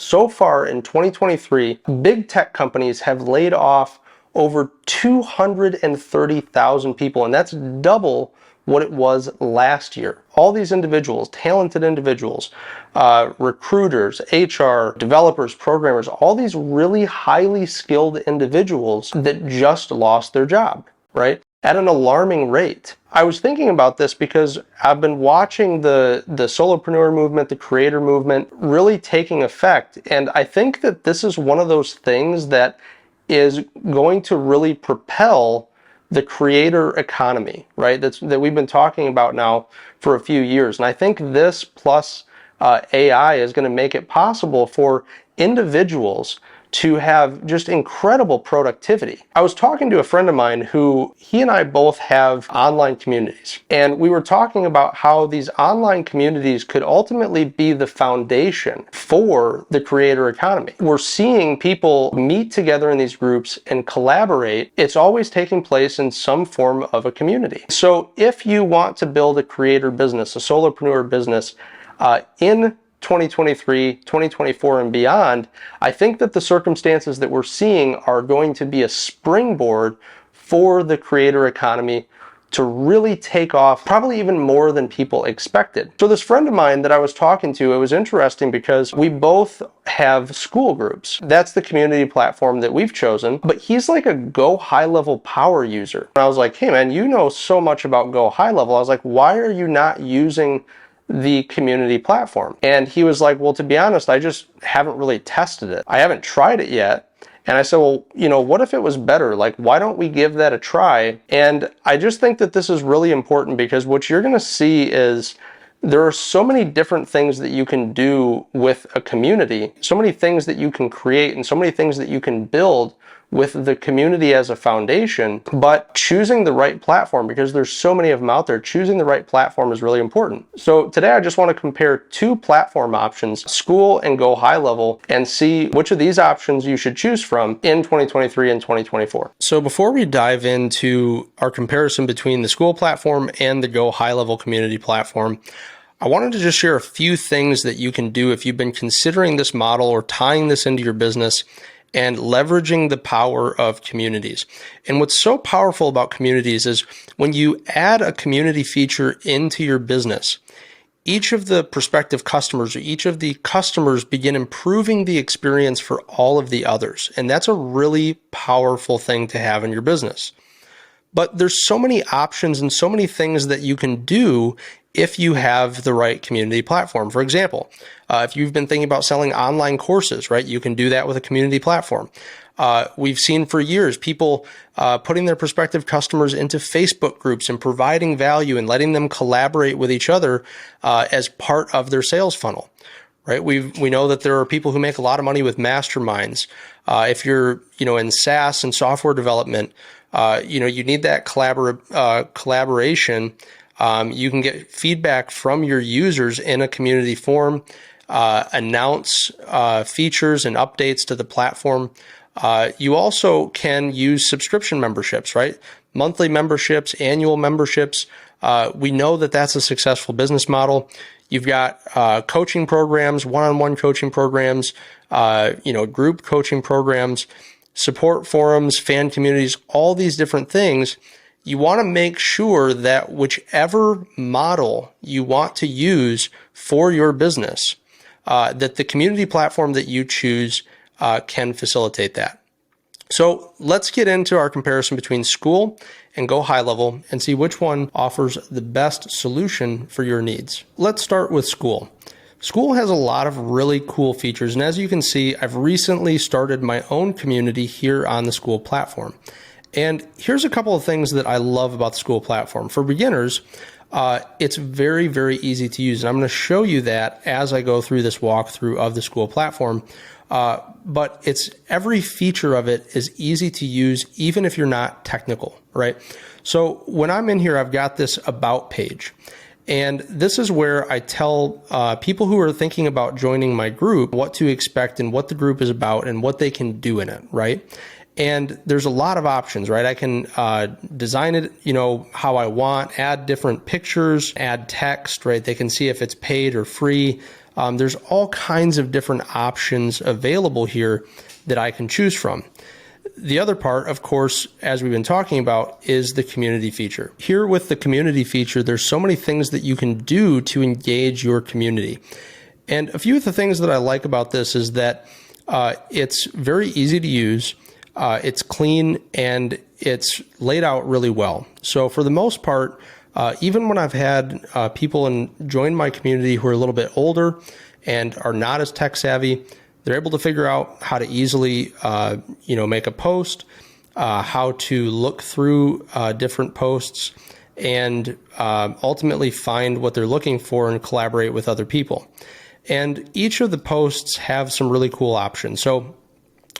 so far in 2023, big tech companies have laid off over 230,000 people, and that's double what it was last year. All these individuals, talented individuals, recruiters, HR, developers, programmers, all these really highly skilled individuals that just lost their job, right? At an alarming rate. I was thinking about this because I've been watching the solopreneur movement, the creator movement really taking effect. And I think that this is one of those things that is going to really propel the creator economy, right? That we've been talking about now for a few years. And I think this plus AI is going to make it possible for individuals to have just incredible productivity. I was talking to a friend of mine who he and I both have online communities, and we were talking about how these online communities could ultimately be the foundation for the creator economy. We're seeing people meet together in these groups and collaborate. It's always taking place in some form of a community. So if you want to build a creator business, a solopreneur business, in 2023, 2024, and beyond, I think that the circumstances that we're seeing are going to be a springboard for the creator economy to really take off, probably even more than people expected. So this friend of mine that I was talking to, it was interesting because we both have Skool groups. That's the community platform that we've chosen, but he's like a Go High Level power user. And I was like, hey man, you know so much about Go High Level. I was like, why are you not using the community platform? And he was like, well, to be honest, I just haven't really tested it. I haven't tried it yet. And I said, well, you know, what if it was better? Like, why don't we give that a try? And I just think that this is really important because what you're going to see is there are so many different things that you can do with a community, so many things that you can create and so many things that you can build with the community as a foundation, but choosing the right platform, because there's so many of them out there, choosing the right platform is really important. So today I just want to compare two platform options, Skool and Go High Level, and see which of these options you should choose from in 2023 and 2024. So before we dive into our comparison between the Skool platform and the Go High Level community platform, I wanted to just share a few things that you can do if you've been considering this model or tying this into your business and leveraging the power of communities. And what's so powerful about communities is when you add a community feature into your business, each of the prospective customers or each of the customers begin improving the experience for all of the others. And that's a really powerful thing to have in your business. But there's so many options and so many things that you can do if you have the right community platform. For example, if you've been thinking about selling online courses, right, you can do that with a community platform. We've seen for years people putting their prospective customers into Facebook groups and providing value and letting them collaborate with each other as part of their sales funnel. Right? We know that there are people who make a lot of money with masterminds. If you're, in SaaS and software development, you need that collaboration. You can get feedback from your users in a community forum, announce features and updates to the platform. You also can use subscription memberships, right? Monthly memberships, annual memberships. We know that that's a successful business model. You've got coaching programs, one-on-one coaching programs, group coaching programs, support forums, fan communities, all these different things. You want to make sure that whichever model you want to use for your business, that the community platform that you choose can facilitate that. So let's get into our comparison between Skool and Go High Level and see which one offers the best solution for your needs. Let's start with Skool. Skool has a lot of really cool features, and as you can see, I've recently started my own community here on the Skool platform. And here's a couple of things that I love about the Skool platform. For beginners, it's very, very easy to use. And I'm going to show you that as I go through this walkthrough of the Skool platform. But every feature of it is easy to use, even if you're not technical, right? So when I'm in here, I've got this About page. And this is where I tell people who are thinking about joining my group what to expect and what the group is about and what they can do in it, right? And there's a lot of options, right? I can design it, how I want, add different pictures, add text, right? They can see if it's paid or free. There's all kinds of different options available here that I can choose from. The other part, of course, as we've been talking about, is the community feature. Here with the community feature, there's so many things that you can do to engage your community. And a few of the things that I like about this is that it's very easy to use, it's clean, and it's laid out really well. So for the most part, even when I've had people join my community who are a little bit older and are not as tech savvy, they're able to figure out how to easily, make a post, how to look through different posts, and ultimately find what they're looking for and collaborate with other people. And each of the posts have some really cool options. So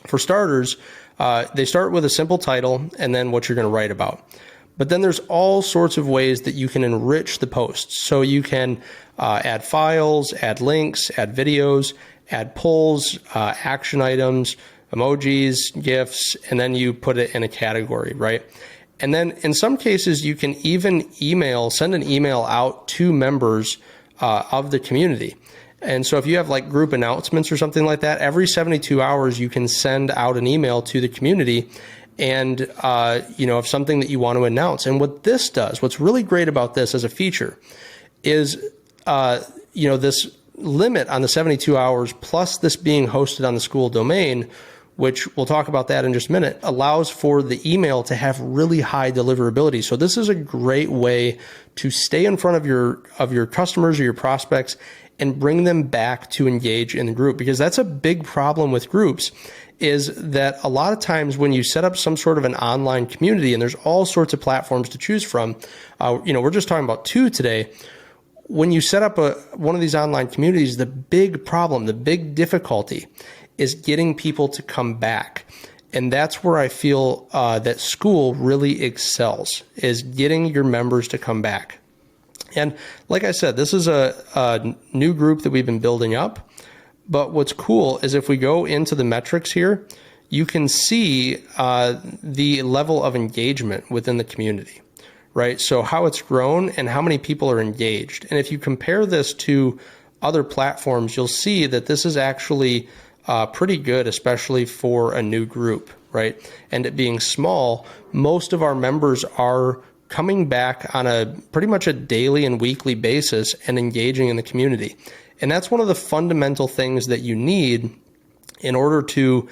for starters, they start with a simple title and then what you're going to write about. But then there's all sorts of ways that you can enrich the posts. So you can add files, add links, add videos, add polls, action items, emojis, GIFs, and then you put it in a category, right? And then in some cases, you can even send an email out to members of the community. And so if you have like group announcements or something like that, every 72 hours, you can send out an email to the community and, of something that you want to announce. And what this does, what's really great about this as a feature is, this limit on the 72 hours plus this being hosted on the Skool domain, which we'll talk about that in just a minute, allows for the email to have really high deliverability. So this is a great way to stay in front of your customers or your prospects and bring them back to engage in the group, because that's a big problem with groups, is that a lot of times when you set up some sort of an online community, and there's all sorts of platforms to choose from, we're just talking about 2 today. When you set up one of these online communities, the big problem, the big difficulty is getting people to come back. And that's where I feel that Skool really excels, is getting your members to come back. And like I said, this is a new group that we've been building up. But what's cool is if we go into the metrics here, you can see the level of engagement within the community, right? So how it's grown and how many people are engaged. And if you compare this to other platforms, you'll see that this is actually pretty good, especially for a new group, right? And it being small, most of our members are coming back on a pretty much a daily and weekly basis and engaging in the community. And that's one of the fundamental things that you need in order to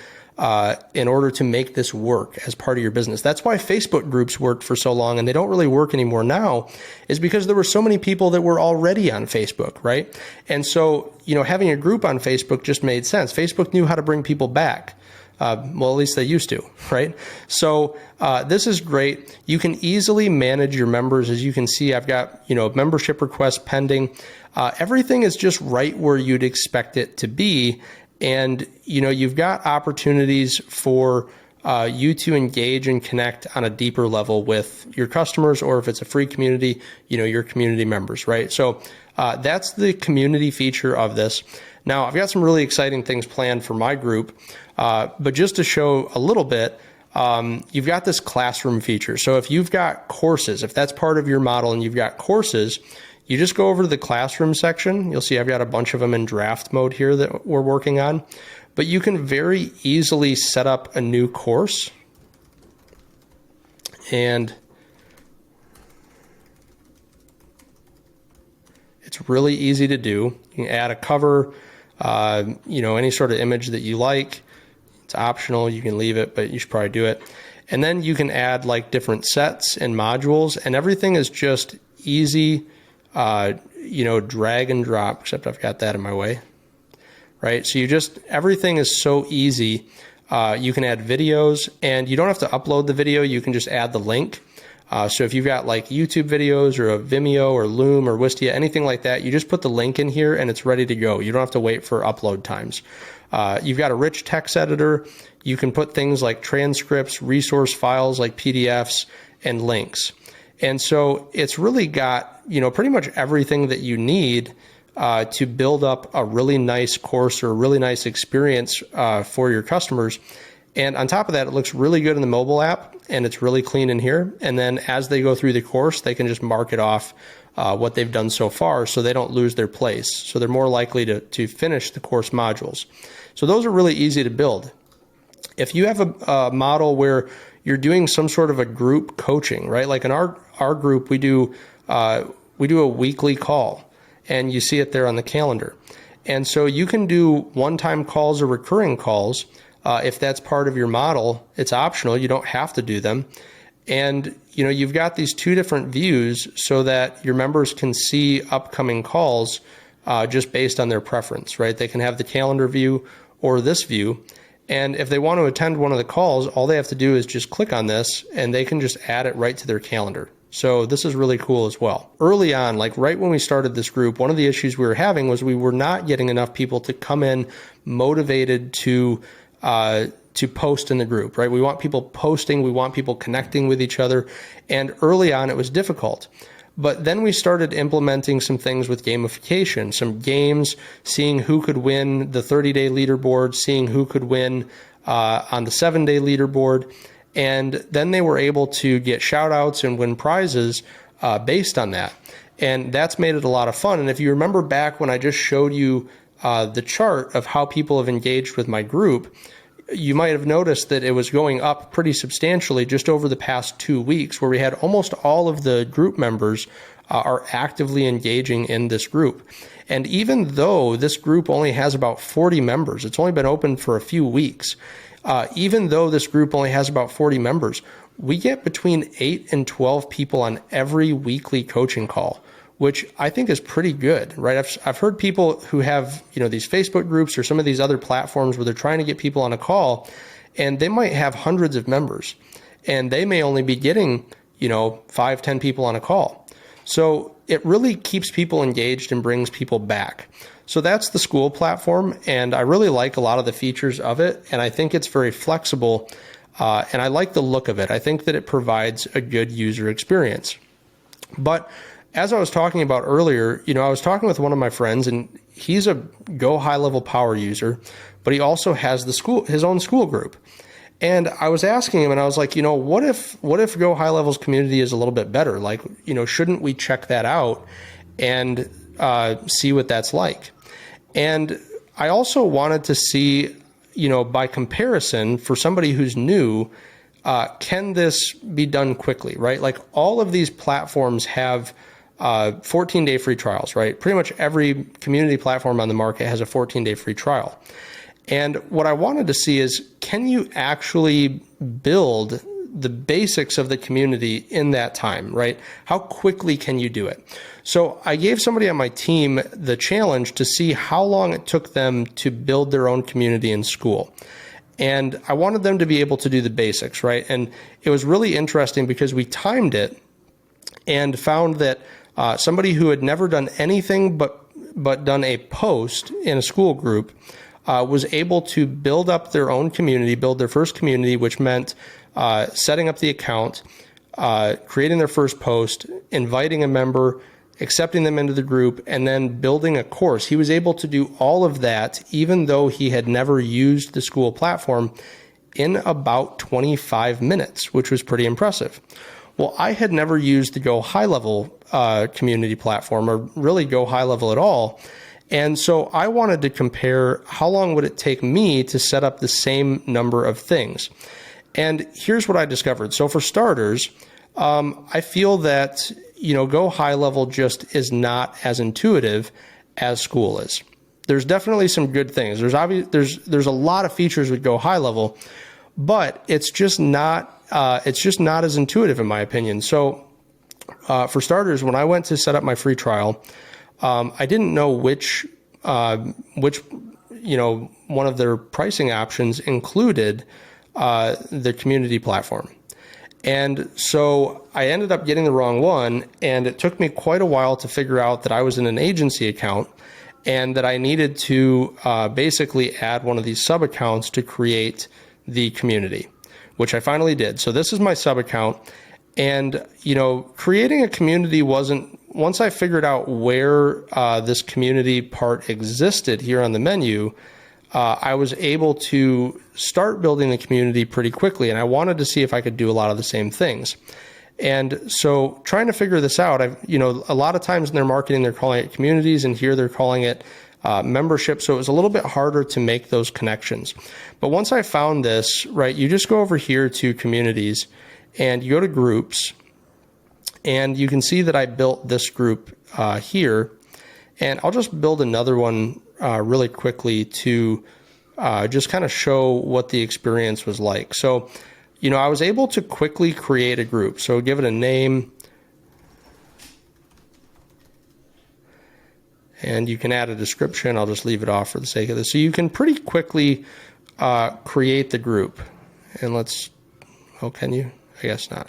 make this work as part of your business. That's why Facebook groups worked for so long, and they don't really work anymore now, is because there were so many people that were already on Facebook, right? And so, having a group on Facebook just made sense. Facebook knew how to bring people back. Well, at least they used to, right? So this is great. You can easily manage your members. As you can see, I've got, membership requests pending. Everything is just right where you'd expect it to be. And, you've got opportunities for you to engage and connect on a deeper level with your customers, or if it's a free community, your community members, right? So that's the community feature of this. Now, I've got some really exciting things planned for my group, but just to show a little bit, you've got this classroom feature. So if you've got courses, if that's part of your model and you've got courses, you just go over to the classroom section. You'll see I've got a bunch of them in draft mode here that we're working on, but you can very easily set up a new course. And it's really easy to do. You can add a cover, any sort of image that you like. It's optional. You can leave it, but you should probably do it. And then you can add like different sets and modules, and everything is just easy, drag and drop, except I've got that in my way, right? So everything is so easy. You can add videos, and you don't have to upload the video. You can just add the link. So if you've got like YouTube videos or a Vimeo or Loom or Wistia, anything like that, you just put the link in here and it's ready to go. You don't have to wait for upload times. You've got a rich text editor. You can put things like transcripts, resource files like PDFs, and links. And so it's really got, pretty much everything that you need to build up a really nice course or a really nice experience for your customers. And on top of that, it looks really good in the mobile app, and it's really clean in here. And then as they go through the course, they can just mark it off what they've done so far so they don't lose their place. So they're more likely to finish the course modules. So those are really easy to build. If you have a model where you're doing some sort of a group coaching, right? Like in our group, we do a weekly call, and you see it there on the calendar. And so you can do one-time calls or recurring calls. If that's part of your model, it's optional. You don't have to do them. And you've got these two different views so that your members can see upcoming calls just based on their preference, right? They can have the calendar view or this view. And if they want to attend one of the calls, all they have to do is just click on this and they can just add it right to their calendar. So this is really cool as well. Early on, like right when we started this group, one of the issues we were having was we were not getting enough people to come in motivated to post in the group, right? We want people posting, we want people connecting with each other. And early on, it was difficult. But then we started implementing some things with gamification, some games, seeing who could win the 30-day leaderboard, seeing who could win on the 7-day leaderboard. And then they were able to get shout outs and win prizes based on that. And that's made it a lot of fun. And if you remember back when I just showed you the chart of how people have engaged with my group, you might have noticed that it was going up pretty substantially just over the past 2 weeks, where we had almost all of the group members are actively engaging in this group. And even though this group only has about 40 members, it's only been open for a few weeks, even though this group only has about 40 members, we get between 8 and 12 people on every weekly coaching call, which I think is pretty good, right? I've heard people who have, these Facebook groups or some of these other platforms where they're trying to get people on a call, and they might have hundreds of members, and they may only be getting, 5, 10 people on a call. So it really keeps people engaged and brings people back. So that's the Skool platform, and I really like a lot of the features of it, and I think it's very flexible, and I like the look of it. I think that it provides a good user experience. But as I was talking about earlier, I was talking with one of my friends, and he's a Go High Level Power user, but he also has his own Skool group. And I was asking him, and I was like, what if Go High Level's community is a little bit better? Like, shouldn't we check that out and see what that's like? And I also wanted to see, by comparison, for somebody who's new, can this be done quickly, right? Like all of these platforms have 14-day free trials, right? Pretty much every community platform on the market has a 14-day free trial. And what I wanted to see is, can you actually build the basics of the community in that time, right? How quickly can you do it? So I gave somebody on my team the challenge to see how long it took them to build their own community in Skool. And I wanted them to be able to do the basics, right? And it was really interesting because we timed it and found that somebody who had never done anything but done a post in a Skool group was able to build up their own community, build their first community, which meant setting up the account, creating their first post, inviting a member, accepting them into the group, and then building a course. He was able to do all of that, even though he had never used the Skool platform, in about 25 minutes, which was pretty impressive. Well, I had never used the Go High Level community platform, or really Go High Level at all. And so I wanted to compare how long would it take me to set up the same number of things. And here's what I discovered. So for starters, I feel that, Go High Level just is not as intuitive as Skool is. There's definitely some good things. There's a lot of features with Go High Level, but it's just not as intuitive in my opinion. So for starters, when I went to set up my free trial, I didn't know which one of their pricing options included the community platform. And so I ended up getting the wrong one, and it took me quite a while to figure out that I was in an agency account and that I needed to basically add one of these sub accounts to create the community, which I finally did. So this is my sub account. And, creating a community wasn't, once I figured out where this community part existed here on the menu, I was able to start building the community pretty quickly. And I wanted to see if I could do a lot of the same things. And so trying to figure this out, a lot of times in their marketing, they're calling it communities, and here they're calling it membership. So it was a little bit harder to make those connections. But once I found this, right, you just go over here to communities and you go to groups, and you can see that I built this group here. And I'll just build another one really quickly to just kind of show what the experience was like. So, I was able to quickly create a group. So give it a name. And you can add a description. I'll just leave it off for the sake of this. So you can pretty quickly create the group. And can you? I guess not.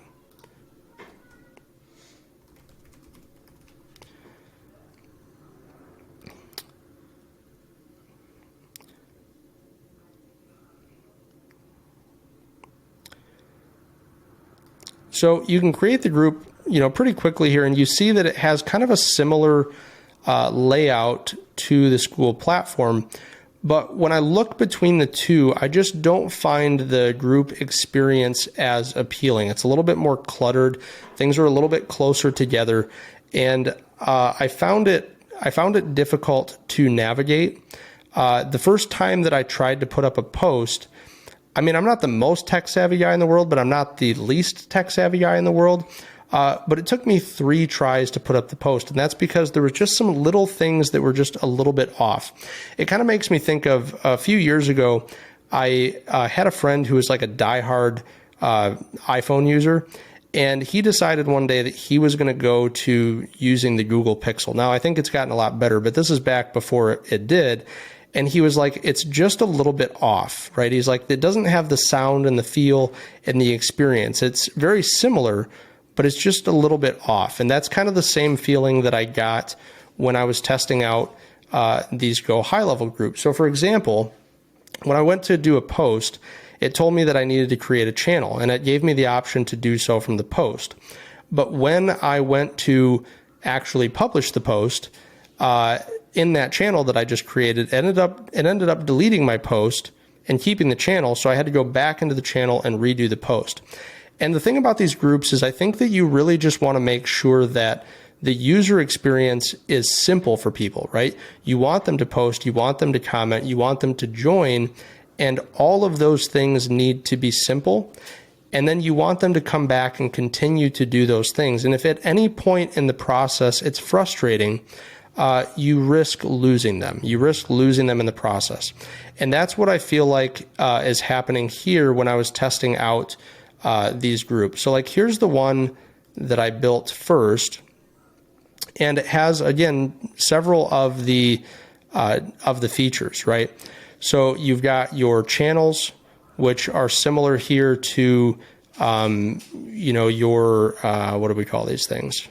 So you can create the group, pretty quickly here, and you see that it has kind of a similar layout to the Skool platform. But when I look between the two, I just don't find the group experience as appealing. It's a little bit more cluttered. Things are a little bit closer together, and I found it difficult to navigate. The first time that I tried to put up a post, I'm not the most tech savvy guy in the world, but I'm not the least tech savvy guy in the world. But it took me 3 tries to put up the post, and that's because there was just some little things that were just a little bit off. It kind of makes me think of a few years ago, I had a friend who was like a diehard iPhone user, and he decided one day that he was going to go to using the Google Pixel. Now, I think it's gotten a lot better, but this is back before it did. And he was like, it's just a little bit off, right? He's like, it doesn't have the sound and the feel and the experience. It's very similar, but it's just a little bit off. And that's kind of the same feeling that I got when I was testing out these Go high level groups. So for example, when I went to do a post, it told me that I needed to create a channel, and it gave me the option to do so from the post. But when I went to actually publish the post, in that channel that I just created, it ended up deleting my post and keeping the channel. So I had to go back into the channel and redo the post. And the thing about these groups is I think that you really just want to make sure that the user experience is simple for people, right? You want them to post, you want them to comment, you want them to join, and all of those things need to be simple. And then you want them to come back and continue to do those things. And if at any point in the process it's frustrating, you risk losing them. You risk losing them in the process. And that's what I feel like is happening here when I was testing out these groups. So like here's the one that I built first, and it has, again, several of the features, right? So you've got your channels, which are similar here to, your, what do we call these things?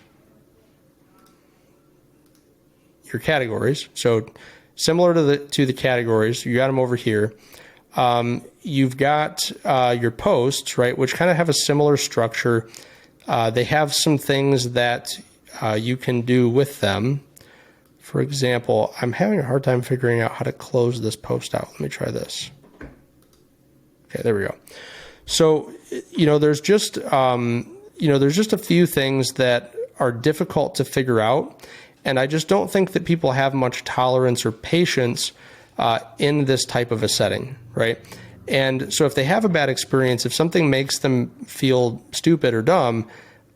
Your categories. So similar to the categories, you got them over here. You've got your posts, right, which kind of have a similar structure. They have some things that you can do with them. For example, I'm having a hard time figuring out how to close this post out. Let me try this. Okay, there we go. So, there's just a few things that are difficult to figure out. And I just don't think that people have much tolerance or patience in this type of a setting, right? And so if they have a bad experience, if something makes them feel stupid or dumb,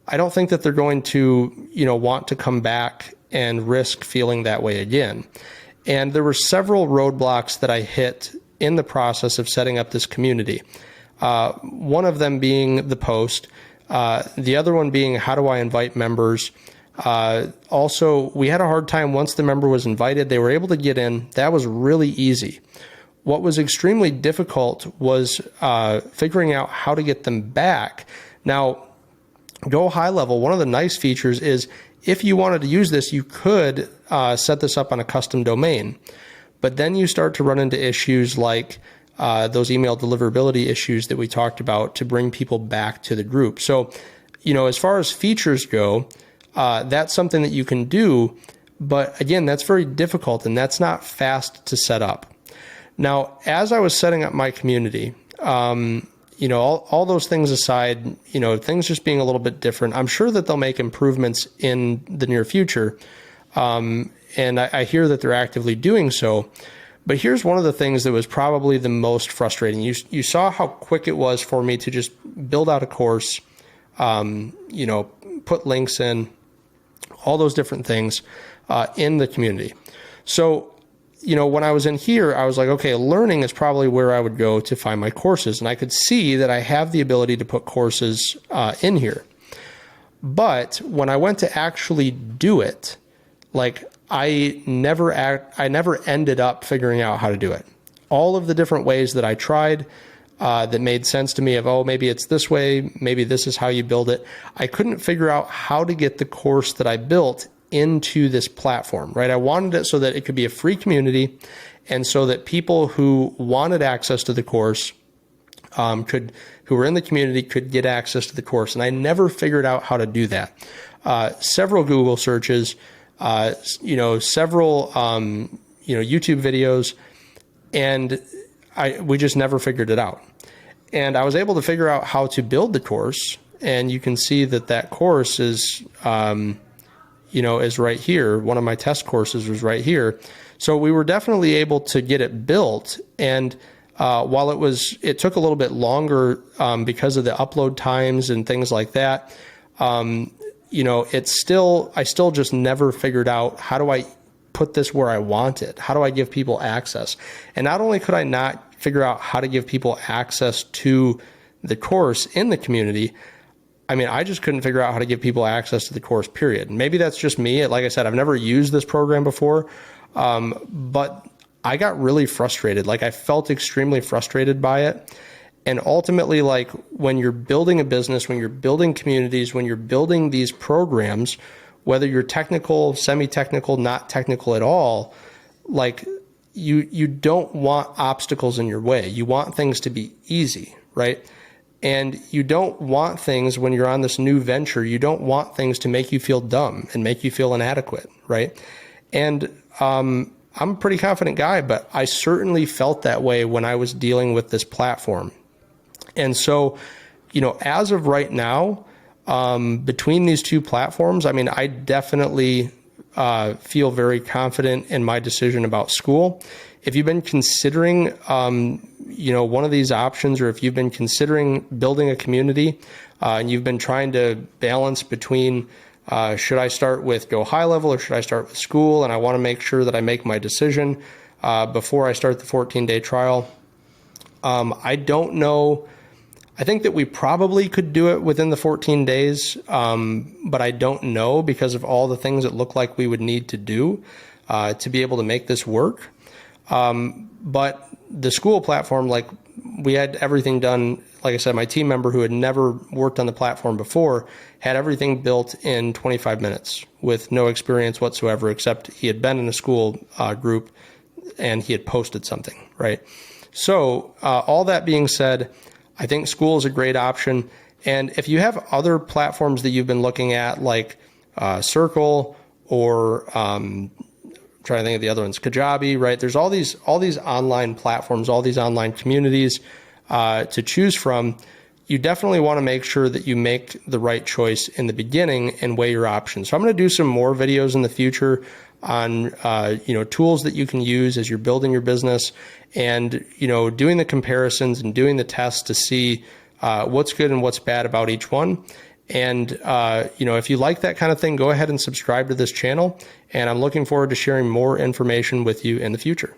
I don't think that they're going to, want to come back and risk feeling that way again. And there were several roadblocks that I hit in the process of setting up this community. One of them being the post, the other one being how do I invite members? Also, we had a hard time once the member was invited, they were able to get in. That was really easy. What was extremely difficult was figuring out how to get them back. Now, Go high level, one of the nice features is if you wanted to use this, you could set this up on a custom domain. But then you start to run into issues like those email deliverability issues that we talked about to bring people back to the group. So, as far as features go, that's something that you can do, but again, that's very difficult and that's not fast to set up. Now, as I was setting up my community, all those things aside, things just being a little bit different, I'm sure that they'll make improvements in the near future. And I hear that they're actively doing so. But here's one of the things that was probably the most frustrating. You saw how quick it was for me to just build out a course, put links in, all those different things in the community. So, when I was in here, I was like, okay, learning is probably where I would go to find my courses. And I could see that I have the ability to put courses in here. But when I went to actually do it, I never ended up figuring out how to do it. All of the different ways that I tried that made sense to me of, maybe it's this way, maybe this is how you build it. I couldn't figure out how to get the course that I built into this platform, right? I wanted it so that it could be a free community and so that people who wanted access to the course who were in the community could get access to the course. And I never figured out how to do that. Several Google searches, several, YouTube videos, and we just never figured it out. And I was able to figure out how to build the course, and you can see that course is, is right here. One of my test courses was right here. So we were definitely able to get it built. And while it took a little bit longer because of the upload times and things like that, I still just never figured out, how do I put this where I want it? How do I give people access? And not only could I not figure out how to give people access to the course in the community, I just couldn't figure out how to give people access to the course, period. Maybe that's just me. Like I said, I've never used this program before, but I got really frustrated. I felt extremely frustrated by it. And ultimately, when you're building a business, when you're building communities, when you're building these programs, whether you're technical, semi-technical, not technical at all, you don't want obstacles in your way. You want things to be easy, right? And you don't want things, when you're on this new venture, you don't want things to make you feel dumb and make you feel inadequate, right? And I'm a pretty confident guy, but I certainly felt that way when I was dealing with this platform. And so, as of right now, between these two platforms, I definitely feel very confident in my decision about Skool. If you've been considering, one of these options, or if you've been considering building a community and you've been trying to balance between should I start with Go High Level or should I start with Skool, and I want to make sure that I make my decision before I start the 14-day trial, I don't know. I think that we probably could do it within the 14 days, but I don't know because of all the things that look like we would need to do to be able to make this work. But the Skool platform, we had everything done. Like I said, my team member who had never worked on the platform before had everything built in 25 minutes with no experience whatsoever, except he had been in a Skool group and he had posted something, right? So all that being said, I think Skool is a great option. And if you have other platforms that you've been looking at, like Circle or trying to think of the other ones, Kajabi, right? There's all these online platforms, all these online communities to choose from. You definitely want to make sure that you make the right choice in the beginning and weigh your options. So I'm going to do some more videos in the future on tools that you can use as you're building your business, and doing the comparisons and doing the tests to see what's good and what's bad about each one. And if you like that kind of thing, go ahead and subscribe to this channel, and I'm looking forward to sharing more information with you in the future.